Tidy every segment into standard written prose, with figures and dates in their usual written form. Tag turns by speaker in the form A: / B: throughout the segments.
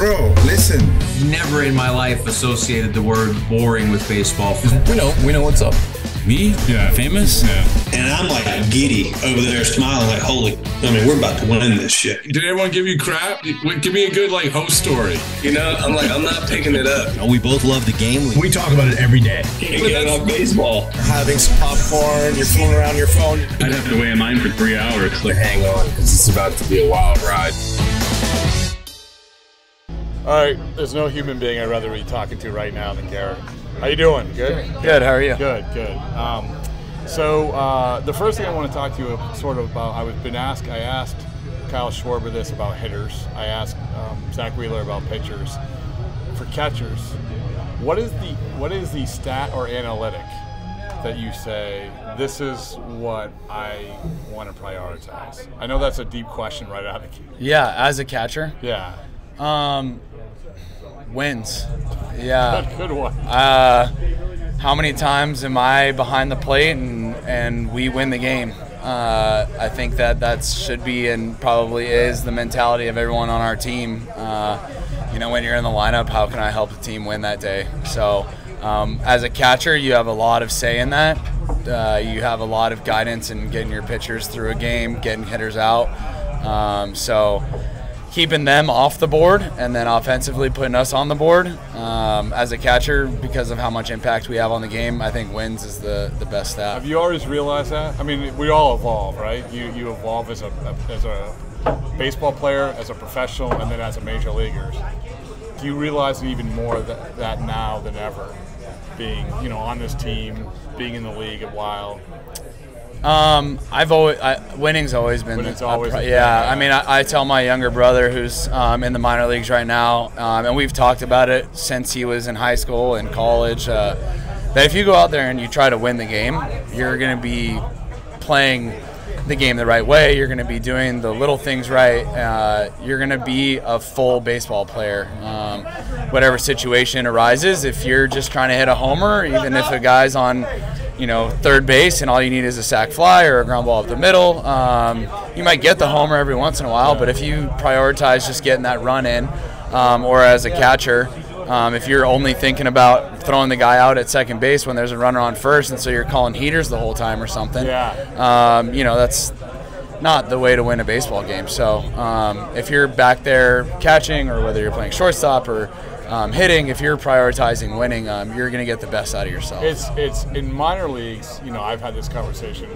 A: Bro, listen.
B: Never in my life associated the word boring with baseball.
C: We know what's up.
D: Me? Yeah. Famous? Yeah.
E: And I'm like giddy over there smiling like, we're about to win this shit.
D: Did everyone give you crap? Give me a good host story.
C: You know, I'm not picking it up.
F: We both love the game.
G: We talk about it every day.
C: Can't get enough baseball.
F: Having some popcorn, you're fooling around your phone.
H: I'd have to wait in line for 3 hours.
G: Hang on, because it's about to be a wild ride.
I: All right, there's no human being I'd rather be talking to right now than Garrett. How you doing? Good?
J: Good, how are you?
I: Good. So the first thing I want to talk to you sort of about, I asked Kyle Schwarber this about hitters. I asked Zach Wheeler about pitchers. For catchers, what is the stat or analytic that you say, this is what I want to prioritize? I know that's a deep question right out of the gate.
J: Yeah, as a catcher?
I: Yeah.
J: Wins. Yeah.
I: Good one.
J: How many times am I behind the plate and we win the game? I think that should be and probably is the mentality of everyone on our team. When you're in the lineup, how can I help the team win that day? So as a catcher, you have a lot of say in that. You have a lot of guidance in getting your pitchers through a game, getting hitters out. So keeping them off the board and then offensively putting us on the board. As a catcher, because of how much impact we have on the game, I think wins is the best stat.
I: Have you always realized that? I mean, we all evolve, right? You evolve as a baseball player, as a professional, and then as a major leaguer. Do you realize even more that now than ever, being on this team, being in the league a while?
J: Winning's always been.
I: Yeah.
J: I mean, I tell my younger brother who's in the minor leagues right now, and we've talked about it since he was in high school and college, that if you go out there and you try to win the game, you're going to be playing the game the right way. You're going to be doing the little things right. You're going to be a full baseball player. Whatever situation arises, if you're just trying to hit a homer, even if a guy's on third base and all you need is a sac fly or a ground ball up the middle, you might get the homer every once in a while, but if you prioritize just getting that run in, or as a catcher, if you're only thinking about throwing the guy out at second base when there's a runner on first, and so you're calling heaters the whole time or something, that's not the way to win a baseball game. So if you're back there catching, or whether you're playing shortstop or hitting, if you're prioritizing winning, you're going to get the best out of yourself.
I: It's in minor leagues. I've had this conversation.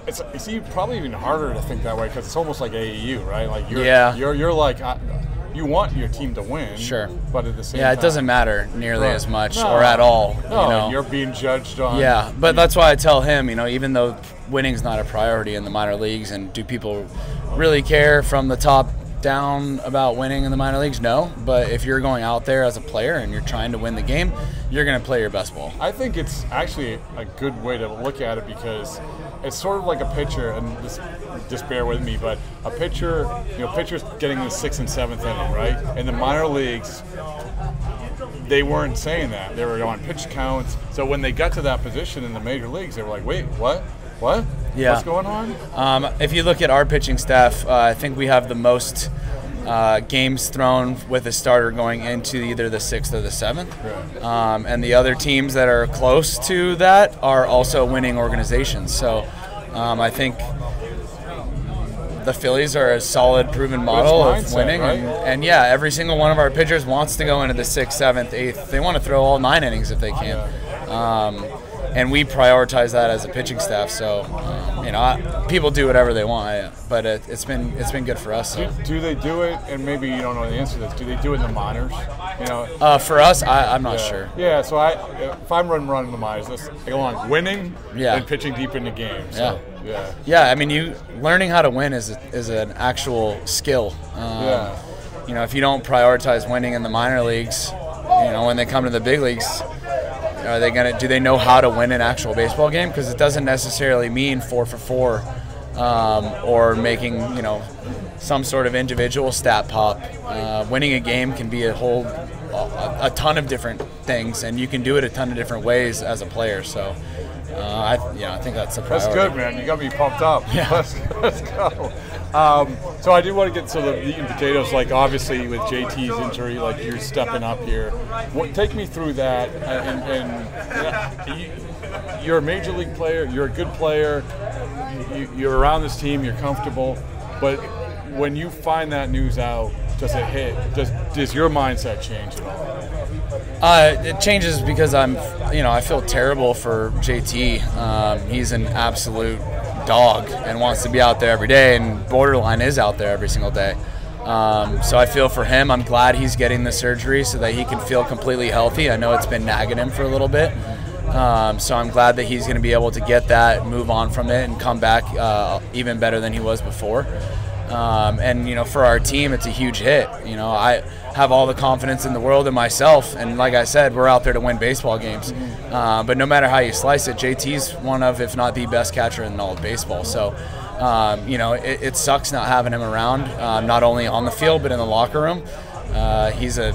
I: It's probably even harder to think that way because it's almost like AAU, right? Like you're like you want your team to win,
J: sure,
I: but at the same time,
J: it doesn't matter nearly as much or at all.
I: You're being judged on.
J: Yeah, but that's why I tell him, even though winning's not a priority in the minor leagues, and do people really care from the top down about winning in the minor leagues? No, but if you're going out there as a player and you're trying to win the game, you're going to play your best ball.
I: I think it's actually a good way to look at it because it's sort of like a pitcher, and just bear with me, but a pitcher, pitchers getting the 6th and 7th inning, right? In the minor leagues, they weren't saying that. They were on pitch counts. So when they got to that position in the major leagues, they were like, wait, what?
J: Yeah.
I: What's going on?
J: If you look at our pitching staff, I think we have the most games thrown with a starter going into either the 6th or the 7th.
I: Right.
J: And the other teams that are close to that are also winning organizations. So I think the Phillies are a solid, proven model of winning.
I: Right?
J: And every single one of our pitchers wants to go into the 6th, 7th, 8th. They want to throw all 9 innings if they can. And we prioritize that as a pitching staff. So, people do whatever they want, but it's been good for us. So.
I: Do they do it? And maybe you don't know the answer to this. Do they do it in the minors?
J: For us, I'm not sure.
I: Yeah. So if I'm running the minors, let's go on winning and pitching deep into games. So,
J: yeah. I mean, learning how to win is an actual skill. If you don't prioritize winning in the minor leagues, when they come to the big leagues, do they know how to win an actual baseball game? Because it doesn't necessarily mean 4 for 4 or making some sort of individual stat pop. Winning a game can be a ton of different things, and you can do it a ton of different ways as a player. So I think that's a priority.
I: That's good, man. You got me pumped up.
J: Yeah.
I: Let's go. So I do want to get to the meat and potatoes. Like obviously with JT's injury, like you're stepping up here. Take me through that. You're a major league player. You're a good player. You're around this team. You're comfortable. But when you find that news out, does it hit? Does your mindset change at all?
J: It changes because I feel terrible for JT. He's an absolute dog and wants to be out there every day, and borderline is out there every single day. So I feel for him. I'm glad he's getting the surgery so that he can feel completely healthy. I know it's been nagging him for a little bit. So I'm glad that he's going to be able to get that, move on from it, and come back even better than he was before. And for our team, it's a huge hit. I have all the confidence in the world in myself, and like I said, we're out there to win baseball games. But no matter how you slice it, JT's one of, if not the best catcher in all of baseball. So, it sucks not having him around, not only on the field but in the locker room. He's a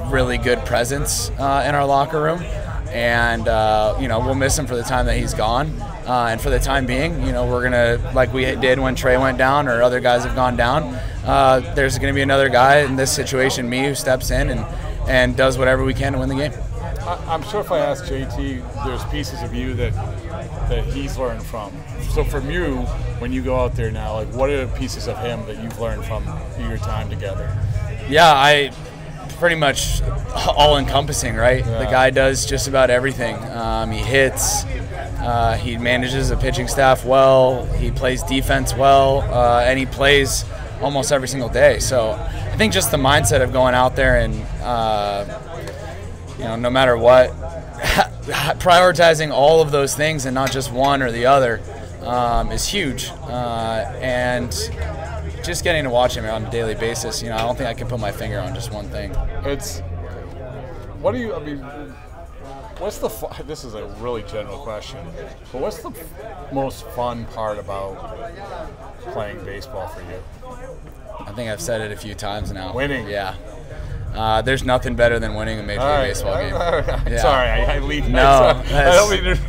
J: really good presence in our locker room, and we'll miss him for the time that he's gone. And for the time being, we're going to, like we did when Trey went down or other guys have gone down, there's going to be another guy in this situation, me, who steps in and does whatever we can to win the game.
I: I'm sure if I ask JT, there's pieces of you that he's learned from. So from you, when you go out there now, like what are the pieces of him that you've learned from your time together?
J: Yeah, pretty much all-encompassing, right? Yeah. The guy does just about everything. He hits. He manages the pitching staff well. He plays defense well, and he plays almost every single day. So I think just the mindset of going out there and no matter what, prioritizing all of those things and not just one or the other is huge. And just getting to watch him on a daily basis, I don't think I can put my finger on just one thing.
I: What's this is a really general question, but what's the most fun part about playing baseball for you?
J: I think I've said it a few times now.
I: Winning.
J: Yeah. There's nothing better than winning a Major League Baseball game.
I: Yeah. Sorry, I leave.
J: No,
I: I don't mean to.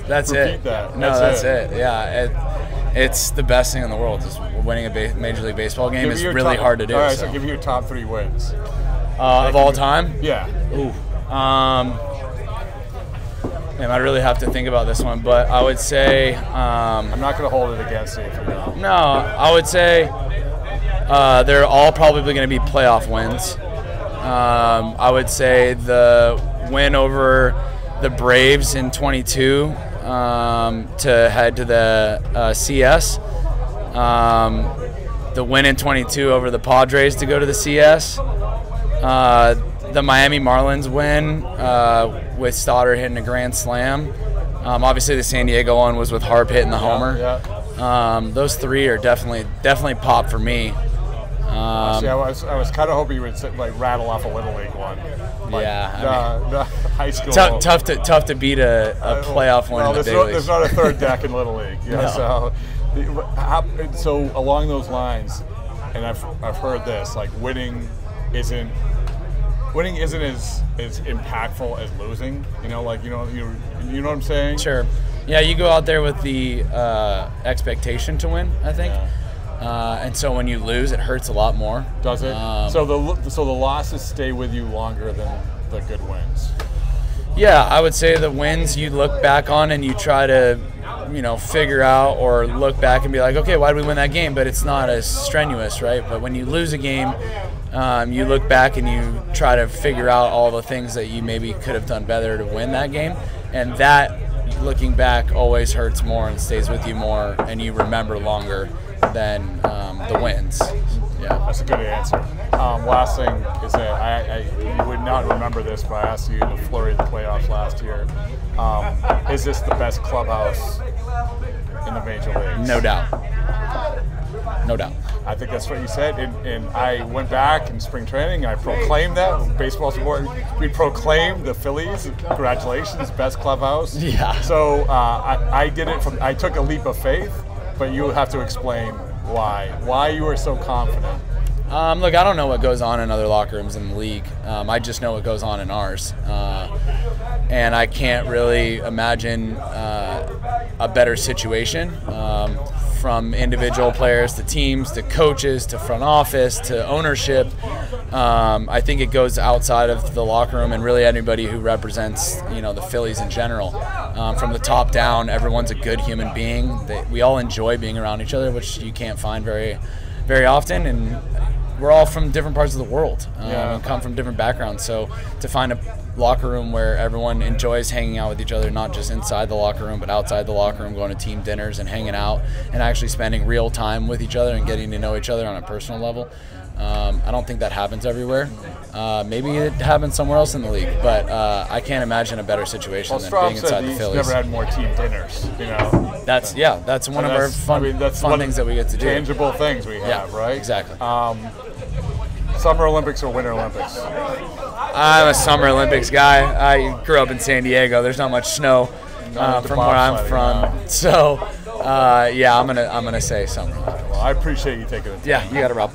J: That's it. That's it. Yeah, it's the best thing in the world. Is winning a Major League Baseball game is really hard to do.
I: All right, so give me your top 3 wins
J: of all time.
I: Yeah.
J: Ooh. I really have to think about this one, but I would say
I: I'm not going to hold it against you if you don't.
J: No, I would say they're all probably going to be playoff wins. I would say the win over the Braves in 22 to head to the CS. The win in 22 over the Padres to go to the CS. The Miami Marlins win with Stoddard hitting a grand slam. Obviously, the San Diego one was with Harp hitting the homer.
I: Yeah.
J: Those 3 are definitely pop for me.
I: See, I was kind of hoping you would rattle off a Little League one. The high school.
J: Tough to beat a playoff one in the big leagues.
I: There's not a third deck in Little League. Yeah,
J: no.
I: So along those lines, and I've heard this, like winning isn't as impactful as losing. You know what I'm saying?
J: Sure. Yeah, you go out there with the expectation to win, I think.
I: Yeah.
J: And so when you lose, it hurts a lot more.
I: Does it? So the losses stay with you longer than the good wins.
J: Yeah, I would say the wins you look back on and you try to, figure out or look back and be like, okay, why did we win that game? But it's not as strenuous, right? But when you lose a game, you look back and you try to figure out all the things that you maybe could have done better to win that game. And that, looking back, always hurts more and stays with you more, and you remember longer than the wins. Yeah,
I: that's a good answer. Last thing is that you would not remember this, but I asked you in the flurry of the playoffs last year. Is this the best clubhouse in the major leagues?
J: No doubt. No doubt.
I: I think that's what you said, and I went back in spring training and I proclaimed that. Baseball's important. We proclaimed the Phillies. Congratulations, best clubhouse.
J: Yeah.
I: So I did it I took a leap of faith, but you have to explain why you were so confident.
J: Look, I don't know what goes on in other locker rooms in the league. I just know what goes on in ours. And I can't really imagine a better situation from individual players to teams to coaches to front office to ownership. I think it goes outside of the locker room and really anybody who represents, the Phillies in general. From the top down, everyone's a good human being. We all enjoy being around each other, which you can't find very, very often. And we're all from different parts of the world and come from different backgrounds. So to find a locker room where everyone enjoys hanging out with each other, not just inside the locker room, but outside the locker room, going to team dinners and hanging out and actually spending real time with each other and getting to know each other on a personal level. I don't think that happens everywhere. Maybe it happens somewhere else in the league, but I can't imagine a better situation than being inside the Phillies.
I: Never had more team dinners,
J: That's one of our fun things that we get to do.
I: Tangible things we have, right?
J: Exactly.
I: Summer Olympics or Winter Olympics?
J: I'm a Summer Olympics guy. I grew up in San Diego. There's not much snow from where I'm from, so I'm gonna say Summer Olympics.
I: Well, I appreciate you taking the time.
J: Yeah, you got it, Rob.